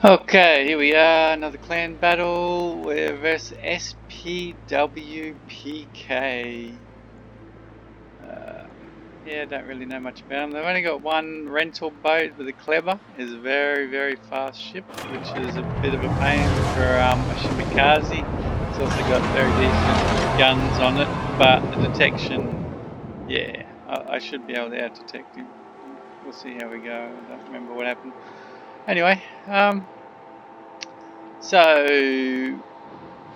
Okay, here we are, another clan battle. We're versus SPWPK. Yeah, don't really know much about them. They've only got one rental boat, but the Clever is a very, very fast ship, which is a bit of a pain for a Shimikaze. It's also got very decent guns on it, but the detection, yeah, I should be able to out-detect him. We'll see how we go. I don't remember what happened. Anyway, so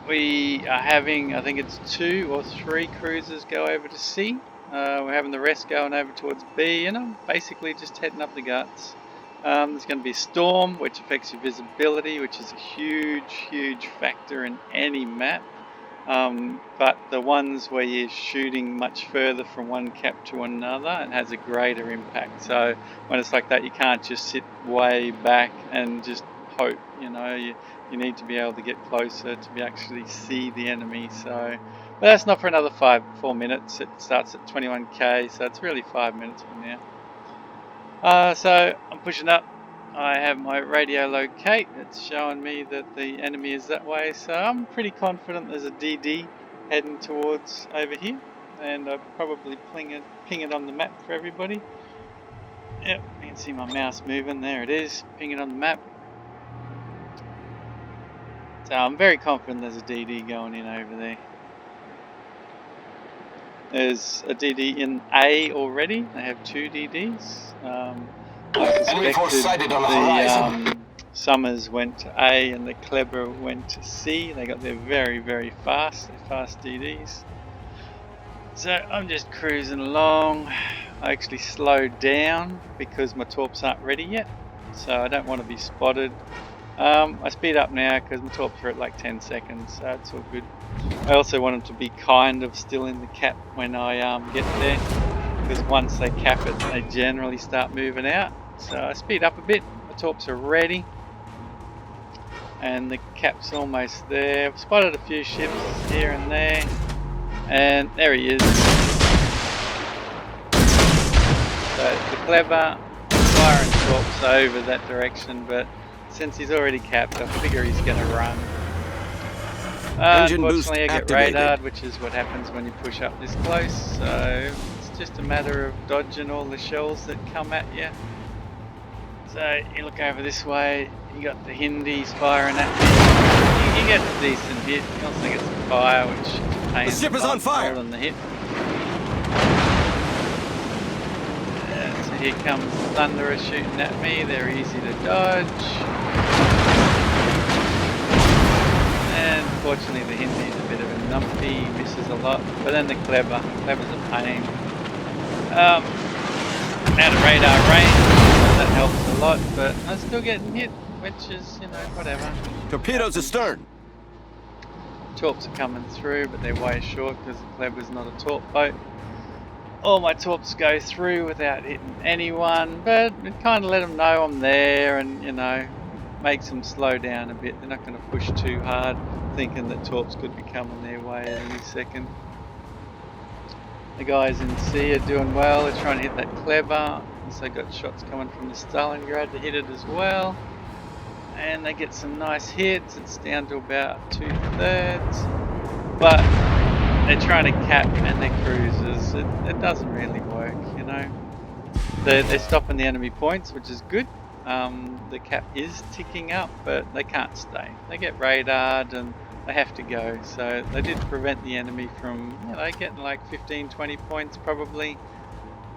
we are having, I think it's 2 or 3 cruisers go over to C. We're having the rest going over towards B, and I'm basically just heading up the guts. There's going to be a storm, which affects your visibility, which is a huge, huge factor in any map. But the ones where you're shooting much further from one cap to another, it has a greater impact. So when it's like that, you can't just sit way back and just hope, you need to be able to get closer to actually see the enemy. So, but that's not for another 4 minutes. It starts at 21k, so it's really 5 minutes from now. So I'm pushing up. I have my radio locate. It's showing me that the enemy is that way, so I'm pretty confident there's a DD heading towards over here, and I'll probably ping it on the map for everybody. Yep, you can see my mouse moving. There it is. Ping it on the map. So I'm very confident there's a DD going in over there. There's a DD in A already. They have 2 DDs. I suspected the Summers went to A and the Clever went to C. They got there very, very fast. They're fast DDs. So I'm just cruising along. I actually slowed down because my torps aren't ready yet. So I don't want to be spotted. I speed up now because my torps are at like 10 seconds, so it's all good. I also want them to be kind of still in the cap when I get there, because once they cap it, they generally start moving out. So I speed up a bit, the torps are ready, and the cap's almost there. I've spotted a few ships here and there, and there he is. So the Clever firing torps over that direction, but since he's already capped, I figure he's going to run. Unfortunately, I get radared, which is what happens when you push up this close. So it's just a matter of dodging all the shells that come at you. So you look over this way, you got the Hindis firing at you. You get a decent hit. You also get some fire, which is a pain. The ship is on fire. More than the hit. So here comes Thunderer shooting at me. They're easy to dodge. And fortunately the Hindi's a bit of a numpty, he misses a lot, but then the Clever's a pain. Out of radar range, that helps a lot, but I'm still getting hit, which is, whatever. Torpedoes astern! Torps are coming through, but they're way short because the Clever's not a torp boat. All my torps go through without hitting anyone, but it kind of let them know I'm there and, makes them slow down a bit. They're not going to push too hard, thinking that torps could be coming their way at any second. The guys in C are doing well. They're trying to hit that Clever. So got shots coming from the Stalingrad to hit it as well. And they get some nice hits. It's down to about 2/3. But they're trying to cap and their cruisers. It doesn't really work, They're stopping the enemy points, which is good. The cap is ticking up, but they can't stay. They get radared and they have to go. So they did prevent the enemy from, getting like 15-20 points probably.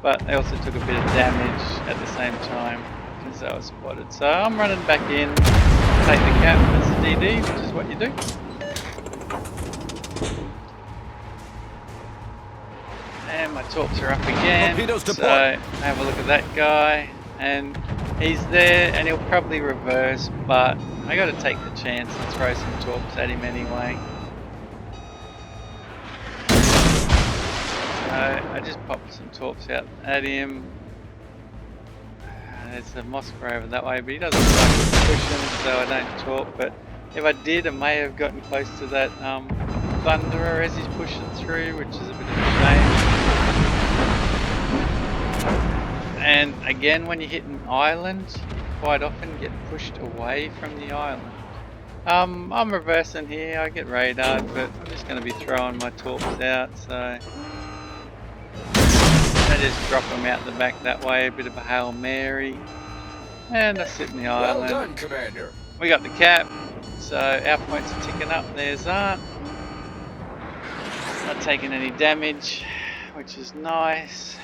But they also took a bit of damage at the same time because they were spotted. So I'm running back in, take the cap as a DD, which is what you do. And my torps are up again. So have a look at that guy. And he's there, and he'll probably reverse, but I got to take the chance and throw some torps at him anyway. So I just popped some torps out at him. There's a Moskva over that way, but he doesn't like pushing, so I don't torp. But if I did, I may have gotten close to that Thunderer as he's pushing through, which is a bit of a shame. And again, when you hit an island, quite often get pushed away from the island. I'm reversing here, I get radared, but I'm just going to be throwing my torps out, so I just drop them out the back that way, a bit of a Hail Mary, and I sit in the island. Well done, Commander. We got the cap, so our points are ticking up, theirs aren't. Not taking any damage, which is nice,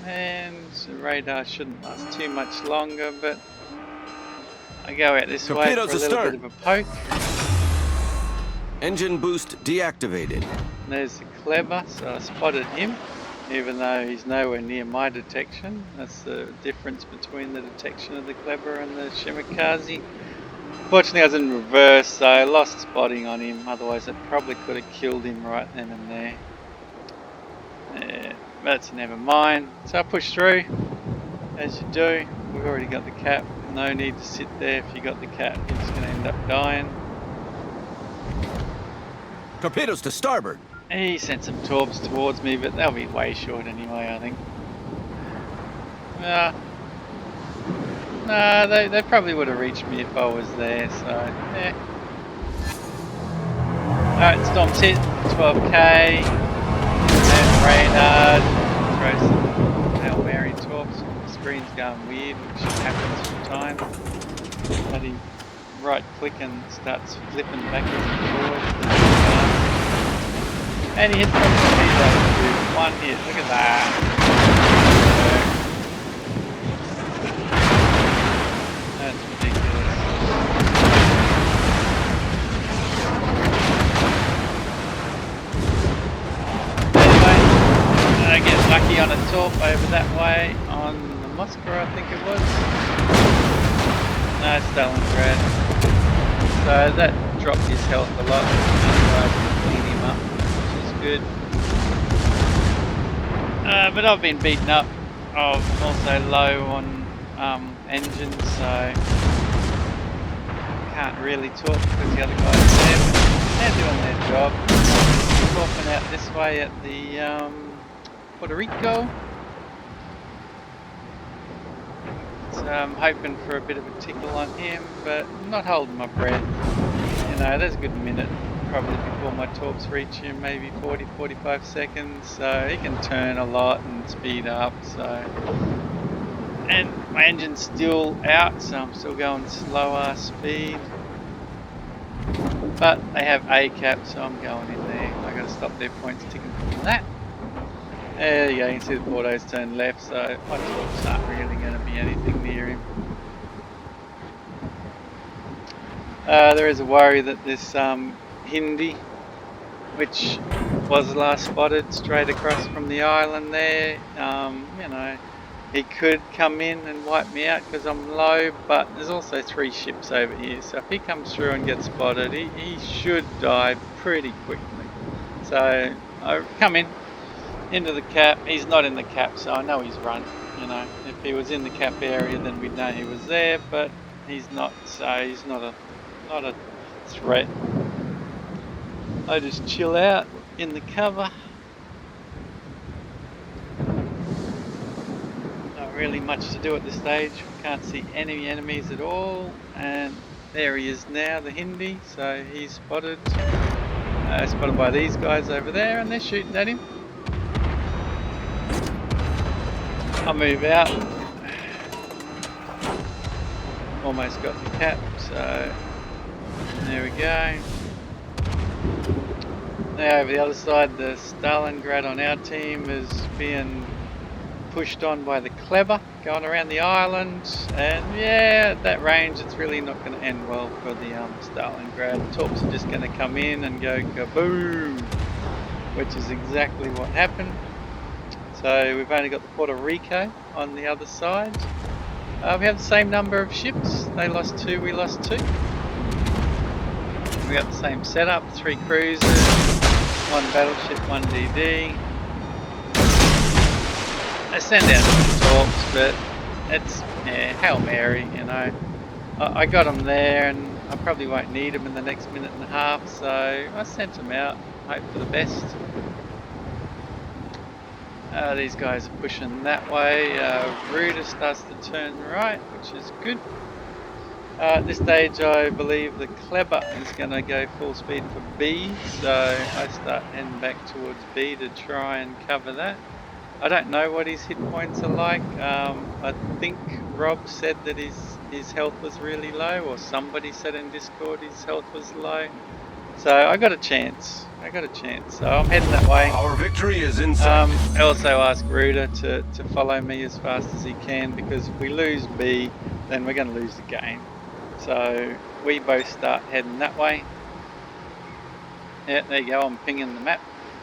and the radar shouldn't last too much longer, but I go out this way for a little bit of a poke. Engine boost deactivated. There's the Clever, so I spotted him, even though he's nowhere near my detection. That's the difference between the detection of the Clever and the Shimakaze. Fortunately I was in reverse, so I lost spotting on him, otherwise I probably could have killed him right then and there. Yeah, that's never mind. So I push through, as you do. We've already got the cap, no need to sit there. If you got the cap, you're just going to end up dying. Torpedoes to starboard. He sent some torps towards me, but they'll be way short anyway, I think. Nah, they probably would have reached me if I was there, so yeah. Alright, Storm's hit, 12k, and radar, throw some Hail Mary torps. The screen's going weird, which happens from time. Bloody right click and starts flipping backwards and forwards. And he hits the torpedo with one hit, look at that. That's ridiculous. Anyway, I get lucky on a torp over that way on the Moscow, I think it was. No, Stalingrad. So that dropped his health a lot. So I can clean him up, which is good. But I've been beaten up. I'm also low on engines, so can't really talk because the other guys are there, but they're doing their job. Talking out this way at the Puerto Rico. So I'm hoping for a bit of a tickle on him, but I'm not holding my breath. You know, there's a good minute probably before my torps reach him, maybe 40-45 seconds, so he can turn a lot and speed up, so. And my engine's still out, so I'm still going slower speed. But they have A cap, so I'm going in there. I gotta stop their points ticking from that. There you go, you can see the Bordeaux's turned left, so my torps aren't really going to be anything near him. There is a worry that this Hindi, which was last spotted straight across from the island there, you know, he could come in and wipe me out because I'm low, but there's also 3 ships over here, so if he comes through and gets spotted, he should die pretty quickly. So I come in into the cap. He's not in the cap, so I know he's run. You know, if he was in the cap area, then we'd know he was there, but he's not, so he's not a threat. I just chill out in the cover. Not really much to do at this stage. We can't see any enemies at all, and there he is now, the Hindi. So he's spotted. Spotted by these guys over there, and they're shooting at him. I'll move out. Almost got the cap, so there we go. Now over the other side, the Stalingrad on our team is being pushed on by the Clever, going around the island, and yeah, at that range it's really not going to end well for the Stalingrad. Torps are just going to come in and go kaboom, which is exactly what happened. So we've only got the Puerto Rico on the other side. We have the same number of ships. They lost 2, we lost 2. We got the same setup, 3 cruisers, 1 battleship, 1 DD. They send out some torps, but it's Hail Mary, you know. I got them there, and I probably won't need them in the next minute and a half, so I sent them out, hope for the best. These guys are pushing that way. Ruder starts to turn right, which is good. At this stage, I believe the Kleber is going to go full speed for B, so I start heading back towards B to try and cover that. I don't know what his hit points are like. I think Rob said that his health was really low, or somebody said in Discord his health was low. So I got a chance. So I'm heading that way. Our victory is in sight. I also asked Ruder to follow me as fast as he can, because if we lose B, then we're going to lose the game. So we both start heading that way. Yeah, there you go. I'm pinging the map,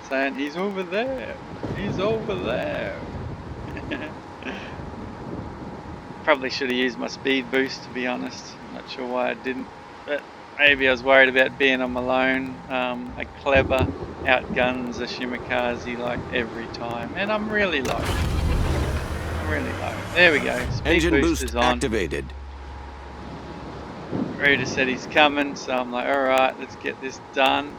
saying he's over there. He's over there. Probably should have used my speed boost, to be honest. I'm not sure why I didn't, but maybe I was worried about being on my own. A Clever outguns a Shimakaze like every time, and I'm really low. There we go. Speed Engine boost is boost on. activated. Ruder said he's coming, so I'm like, alright, let's get this done.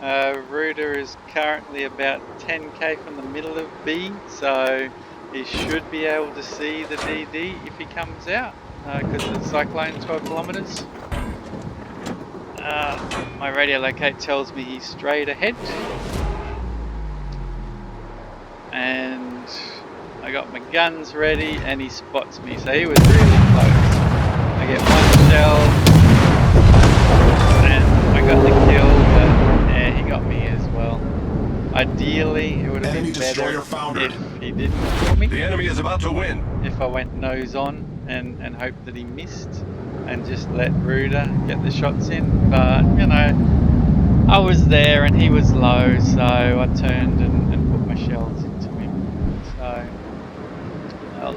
Ruder is currently about 10k from the middle of B, so he should be able to see the DD if he comes out, because the cyclone 12 kilometers. My radio locate tells me he's straight ahead, and I got my guns ready, and he spots me, so he was really close. I get one shell, and I got the kill, but yeah, he got me as well. Ideally, it would have been better if he didn't kill me. The enemy is about to win. If I went nose on and hoped that he missed and just let Ruder get the shots in. But, you know, I was there and he was low, so I turned and put my shells into him. So, I'll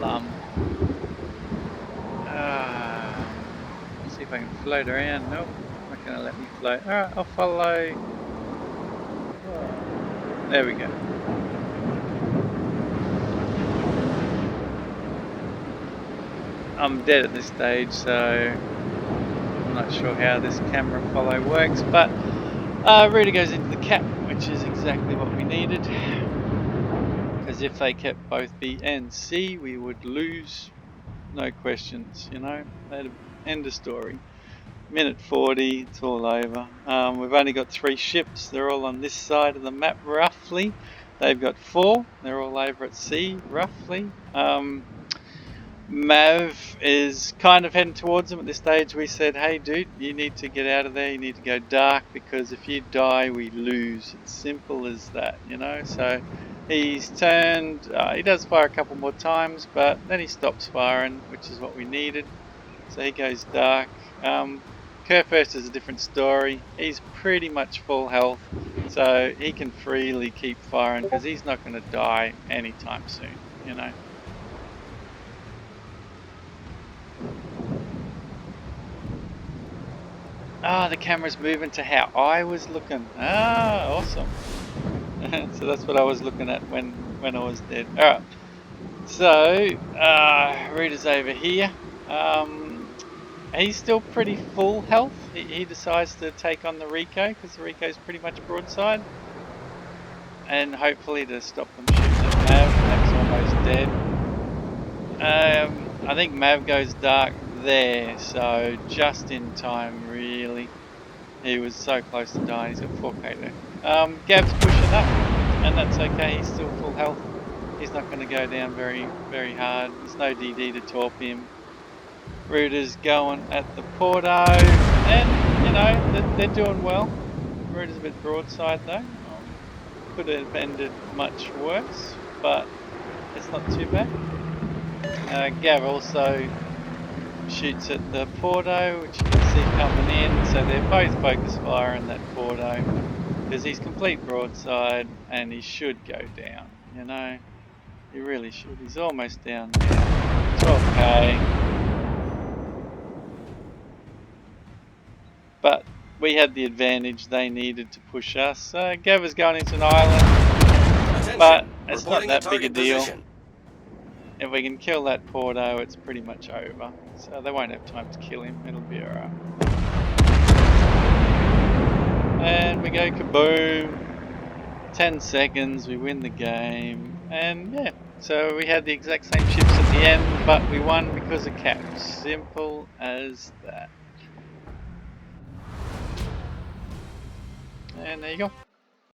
see if I can float around. Nope, not going to let me float. Alright, I'll follow. There we go. I'm dead at this stage, so I'm not sure how this camera follow works, but Ruder goes into the cap, which is exactly what we needed, because if they kept both B and C, we would lose, no questions, you know, that'd end the story. Minute 40, it's all over. We've only got 3 ships, they're all on this side of the map roughly. They've got 4, they're all over at C roughly. Mav is kind of heading towards him at this stage. We said, hey dude, you need to get out of there, you need to go dark, because if you die we lose. It's simple as that, you know. So he's turned, he does fire a couple more times, but then he stops firing, which is what we needed. So he goes dark. Kerfurst is a different story. He's pretty much full health, so he can freely keep firing because he's not going to die anytime soon, you know. Ah, the camera's moving to how I was looking. Ah, awesome. So that's what I was looking at when I was dead. Alright. So, Ruder's over here. He's still pretty full health. He decides to take on the Rico, because the Rico's pretty much broadside. And hopefully to stop them shooting at Mav. Mav's almost dead. I think Mav goes dark there, so just in time really. He was so close to dying, he's got 4k left. Gab's pushing up, and that's okay, he's still full health. He's not going to go down very, very hard. There's no DD to torp him. Ruder's going at the Porto, and you know, they're doing well. Ruder's a bit broadside though. Could have ended much worse, but it's not too bad. Gav also shoots at the Porto, which you can see coming in, so they're both focus firing that Porto, because he's complete broadside and he should go down, you know, he really should. He's almost down now, 12k, but we had the advantage, they needed to push us. Gav was going into an island, but it's not that big a deal. If we can kill that Porto, it's pretty much over. So they won't have time to kill him, it'll be alright. And we go kaboom. 10 seconds, we win the game, and yeah. So we had the exact same ships at the end, but we won because of caps. Simple as that. And there you go.